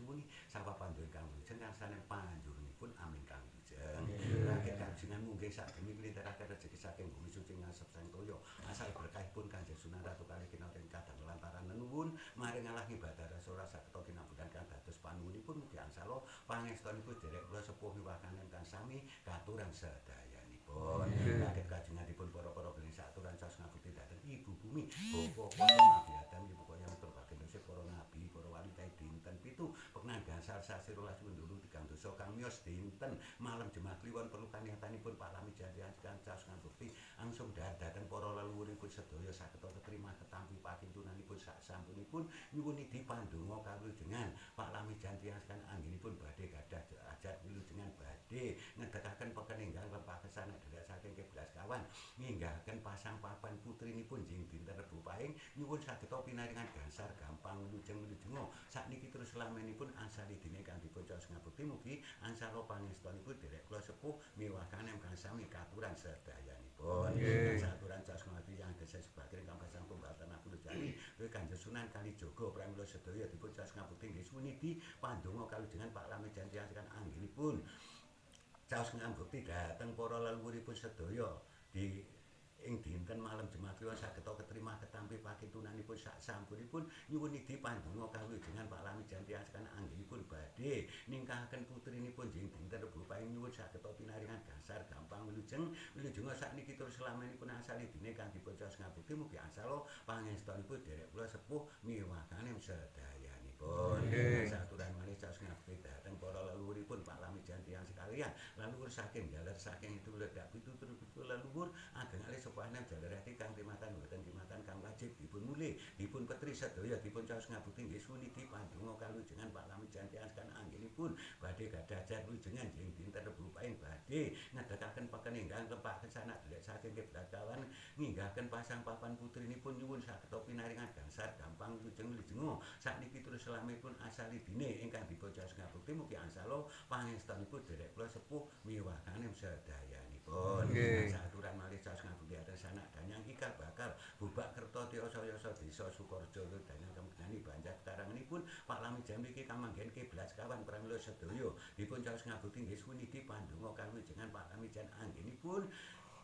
nyuwuni sapa panjenengan kang wilujeng kang sanes panjuripun amin kang wilujeng. Rakyat kajenengan munggih saged nglintaraken rejeki saking bumi suci ngasep sang toya. Asal berkahipun Kanjeng Sunan Ratu Kali kinten kadang lantaran nuwun maring Allah ibadah ora saged kinambutan kang dados panuwunipun mugi angsala pangestunipun derek kula sepuh miwakanen kang sami katuran sedayanipun. Rakyat kajenenganipun para beling saturan saos ngabukti dhateng Ibu Bumi, Bapa Nabi Adam, Ibu Koyang berbagai dosa para nabi, para wali kae dinten pitu peknan gangsal sasi 12 Wendulu 3 dosa kang miyos dinten malam Jumat kliwon perlu kaniatanipun Pak Lami janjian kang saos ngabukti angsung dhateng para leluhuripun sedaya saged ketrima ketampi pakintunanipun sak sampunipun nyuwuni dipandonga kawilujengan Pak Lami janjian kang anggenipun badhe gadah ajat wilujengan badhe ngedekaken pekeninggal lempah kesana dherek saking keblas kawan nginggahaken pasang papan putrinipun jing dinten Rebo Pahing nyuwun saged pinaringan gangsar gampang wilujeng-wilujenga sakniki terus lamenipun angsali dene kang dipun caos ngabukti mugi angsala pangestunipun derek kula sepuh miwakanen kang sami katuran sedayanipun. Saturan caos ngabukti yang desa sebagian kang pasang tumbal tanah Pulau Jali kowe Kanjeng Sunan Kalijaga pramila sedaya dipun caos ngabukti nggih sunidi pandonga kalujengan Pak Lami janjian anggenipun caos ngabukti dhateng para leluhuripun sedaya di ing dinten malam Jumat kliwon saged ketrima ketampi pakintunanipun sak sampunipun nyuwuni dipandonga kawilujengan Pak Lami janjian anggenipun badhe ningkahaken putrinipun jing dinten Rebo Pahing nyuwun saged pinaringan gangsar gampang wilujenga sakniki terus selamanipun asali dine kang dipun caos ngabukti mugi angsala pangestunipun derek kula sepuh miwakanen sedayanipun. Saturan malih caos ngabukti dhateng para leluhuripun Pak Lami janjian sekalian leluhur saking jaler saking itu ledak pitutur leluhur ageng alih sopanem jaler ati kang timatan boten timatan kang wajib dipun mulih dipun petri sedaya dipun caos ngabukti nggih sunidi pandonga kalujengan Pak Lami janjian anggenipun badhe gadah ajat wilujengan jing dinten Rebo Pahing badhe ngedekaken pekeninggal lempah kesana dherek saking keblat kawan nginggahaken pasang papan putrinipun nyuwun saged pinaringan gangsar gampang wilujeng-wilujenga sakniki terus selamanipun asali dine ingkang dipun caos ngabukti mugi angsala pangestunipun derek kula sepuh miwakanen sedayanipun. Saturan malih caos ngabukti atas anak danyang ikal bakal bubak kerta tiasa-yasa desa Sukorejo danyang kemungkinani banjat karanganipun Pak Lami jamriki kamanggen kiblat kawan pramila sedaya dipun caos ngabukti nggih sunidi pandonga kawilujengan Pak Lami jan anggenipun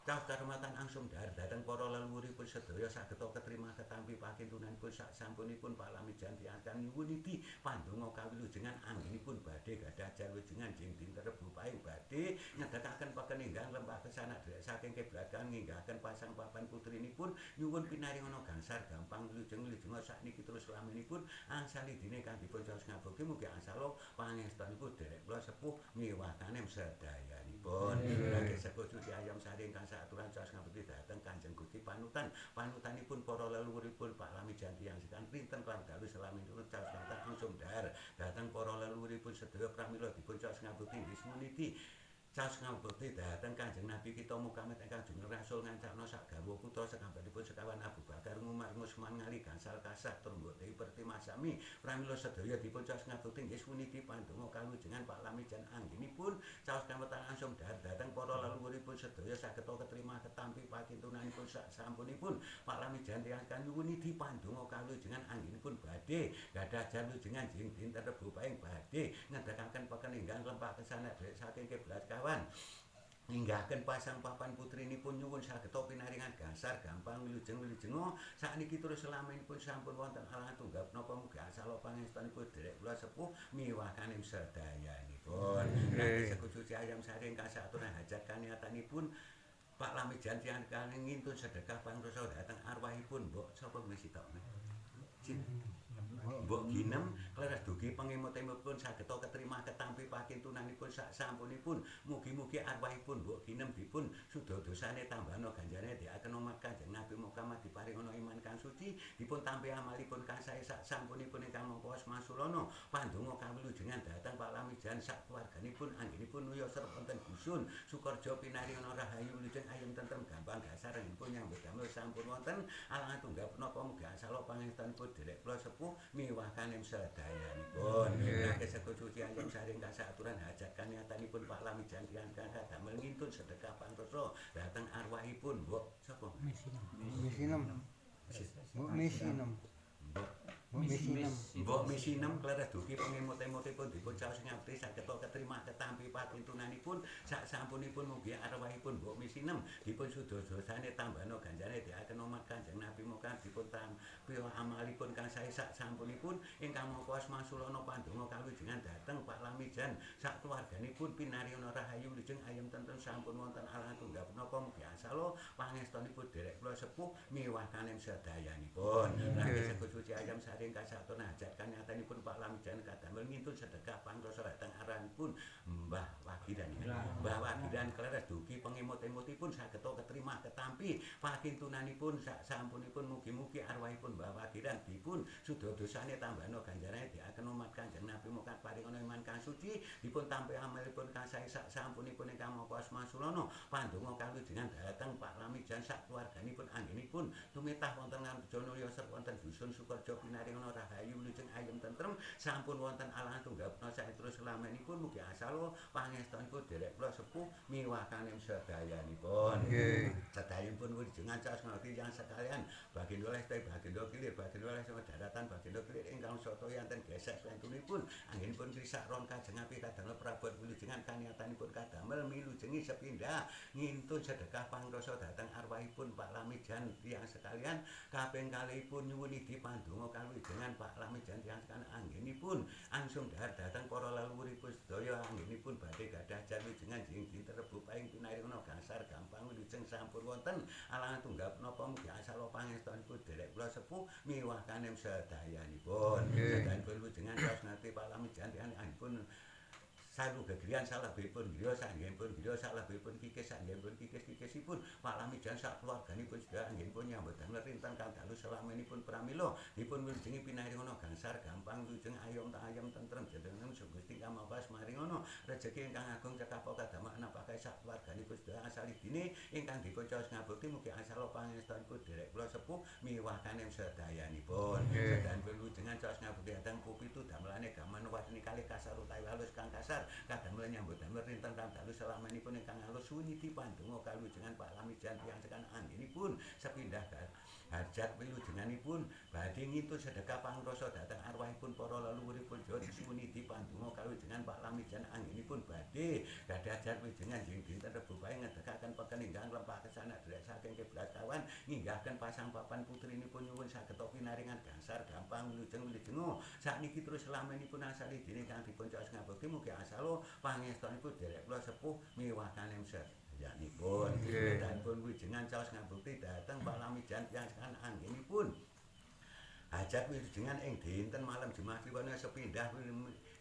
caos karmatan angsung dhateng para leluhuripun sedaya saged ketrima ketampi pakintunanipun sak sampunipun Pak Lami janjian nyuwuni pandonga kawilujengan anggenipun badhe gadah jalujengan jing dinten Rebo Pahing badhe ngedekaken pekeninggal lempah kesana dherek saking keblakan nginggahaken pasang papan putrinipun nyuwun pinaringana gangsar gampang wilujeng-wilujenga sakniki terus laminipun angsali dine kang dipun caos ngabukti mugi angsala pangestunipun derek kula sepuh miwakanen sedayanipun. Rakyat Seko Suci Ayam Sari ingkang aturan caos ngabukti dhateng Kanjeng Gusti panutanipun para leluhuripun Pak Lami janjian pinten lan dalu selaminipun caos ngabukti kusumdhar dhateng para leluhuripun sedaya pramila dipun caos ngabukti nggih suniti caos ngabukti dhateng Kanjeng Nabi kita Muhammad ingkang jumlah rasul ngancakna sak garwa putra sekabehipun sekawan Abu Bakar Umar Utsman ngali gangsal kasah tur Dewi Pertiwi sami pramila sedaya dipun caos ngabukti nggih suniti pandonga kalujengan Pak Lami jan anggenipun caos kawetan langsung dhateng para leluhuripun sedaya saged ketrima ketampi pakintunanipun sak sampunipun Pak Lami janjian nyuwuni dipandonga kalujengan anggenipun badhe gadah jalujengan jing dinten Rebo Pahing badhe ngedekaken pekeninggal lempah kesana dherek saking kiblat kawan nginggahaken pasang papan putrinipun nyuwun saged pinaringan gangsar gampang wilujeng-wilujenga sakniki terus selaminipun sampun wonten alangan tunggap napa mugi angsala pangestunipun derek kula sepuh miwakanen sedayanipun. Seko Suci Ayam Sari ingkang saturan hajat kaniatanipun Pak Lami janjian kali ngintun sedekah pangrasa dhateng arwahipun mbok sapa mesti tok Mbok Ginem kleres dugi pengimut-imutipun saged ketrima ketampi pakintunanipun sak sampunipun mugi-mugi arwahipun Mbok Ginem dipun sudodosane tambahna ganjarane diaken umat Kanjeng Nabi Muhammad diparingana iman kang suci dipun tampi amalipun kang sae sak sampunipun ingkang mangka asmasulana pandonga kawilujengan dhateng Pak Lami jan sak keluarganipun anggenipun wiyosar wonten Dusun Sukorejo pinaringana rahayu wilujeng ayem tentrem gampang gasaripun nyambut damel sampun wonten alangan tunggap napa mugi angsala pangestunipun derek kula sepuh miwakanen sedayanipun. Rakyat Seko Suci Ayam Sari ingkang saturan hajat kaniatanipun Pak Lami janjian kang damel ngintun sedekah pangrasa dhateng arwahipun mbok sapa? Misinem. Mbok Misinem. Mbok Mbok misi 6 kleres dugi pengemot-emotipun dipun caos ngabdi saged ketrima ketampi pakintunanipun sak sampunipun mugi arwahipun mbok misi 6 dipun sudosane tambano ganjane diaken umat Kanjeng Nabi Muhammad dipun tampi amalipun kang sae sak sampunipun ingkang mongko asmasulana pandonga kawijengan dhateng Pak Lamijan sak keluarganipun pinariyana rahayu lujeng ayem tentrem sampun wonten alang tunggal punapa mugi asalo pangestunipun derek kula sepuh miwah kanem sedayanipun. Raga sekut suci ayam saring kasatun hajat kanyatanipun Pak Lamijan kadamel ngintun sedekah pangrasa dhateng aranipun Mbah Wagidan. Mbah Wagidan kleres dugi pengemot-emotipun saged ketrima ketampi pakintunanipun sak sampunipun mugi-mugi arwahipun Mbah Wagidan dipun sudodosane tambano ganjarane diaken umat Kanjeng Nabi Muhammad paringana iman kang suci dipun tampi amalipun kang sae sak sampunipun ingkang mangka asmasulana pandonga kawijengan dhateng Pak Lamijan sak keluarganipun anggenipun tumitah wonten Janaya wonten dusun Sukorejo pinaringana rahayu lujeng ayem tentrem sampun wonten alang tunggal putra saeterus selamanipun mugi asalo pangestunipun derek kula sepuh miwah kanem sedayanipun. Sedayanipun wijengan caos ngerti yang sekalian bagindo leste bagindo kilir bagindo leste daratan bagindo kilir ingkang soto yanten gesek pentunipun anggenipun krisak ron kajeng api kadamel prabot wilujengan kaniatanipun kadamel milujengi sepindah ngintun sedekah pangrasa dhateng arwahipun Pak Lamijan tiyang sekalian kaping kalihipun nyuwun idi pandonga kawijengan Pak Lamijan tiyang sekalian anggenipun angsung dhahar dhateng para leluhuripun sedaya anggenipun badhe gadah jawijengan jing dinten Rebo paing pinariyana gangsar gampang wilujeng sampun wonten alangan tunggal punapa mugi asala pangestunipun derek kula sepuh miwah kanem sedayanipun. Sedayanipun wijengan raos ngerti Pak Lamijan tiyang anggenipun salu gegrian salebipun griya sanggihipun griya salebipun kikis sanggihipun kikis-kikisipun Pak Lamijan sak keluarganipun sedaya anggenipun nyambut damel rinten kang dalu selamanipun pramila dipun wilujengi pinaringana gangsar gampang wilujeng ayom tentrem jenengan Gusti kang mawas maringana rejeki ingkang agung cekapa kadamel napakai sak keluarganipun sedaya asalidine ingkang dipun caos ngabukti mugi asala pangestunipun derek kula sepuh miwah kanem sedayanipun. Sedayanipun wilujengan caos ngabukti dhateng pupitu damelane gaman wasni kalih kasar utawi halus kang kasar kadamel nyambut damel rinten kang dalu selamanipun ingkang alus suniti pandonga kawijengan Pak Lamijan tiyang sekan anggenipun sepindah hajat wilujenganipun badhe ngintun sedekah pangrasa dhateng arwahipun para leluhuripun Jawa suniti pandonga kawijengan Pak Lamijan anggenipun badhe gadah hajat wilujengan jing dinten Rebo paing ngedekaken pekeninggang lempah kesanak derek saking kiblat kawan nginggahaken pasang papan putrinipun nyuwun saged pinaringan gangsar gampang wilujeng sakniki terus selamanipun asalidine kang dipun caos ngabukti mugi asalo pangestunipun derek kula sepuh miwah kanem sedayanipun. Danipun wijengan caos ngabukti dhateng Pak Lamijan tiyang sekan anggenipun hajat wilujengan ing dinten malam Jumat kliwon sepindah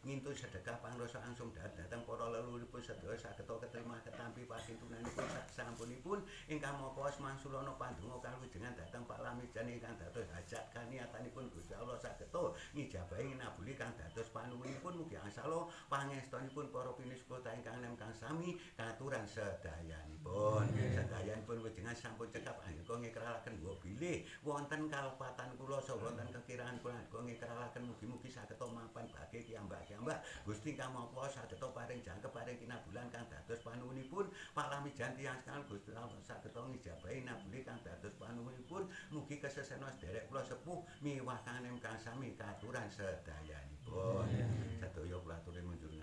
ngintun sedekah pangrasa angsung dhateng para leluhuripun sedaya saged ketrima ketampi pakintunanipun sak sampunipun ingkang mangka asmasulana pandonga kawijengan dhateng Pak Lamijan ingkang dados hajat kaniatanipun Gusti Allah saged ngijabahi nabuli kang dados panuwunipun mugi asala pangestunipun para pinispota ingkang nem kang sami katuran sedayanipun. Sedayanipun wijengan sampun cekap angga ngikralaken nggo bilih wonten kalepatan kula saha wonten kekiraan kula ngikralaken mugi-mugi saged mapan baghe kiyambak Gusti kang Maha saged paring jangkep paring kinabulan kang dados panuwunipun Pak Lamijan tiyang sekalian Gusti Allah saged ngijabahi nabuli kang dados panuwunipun mugi kesesena derek kula sepuh miwah kanem kang sami katuran sedayanipun. Sedaya kula aturi munjur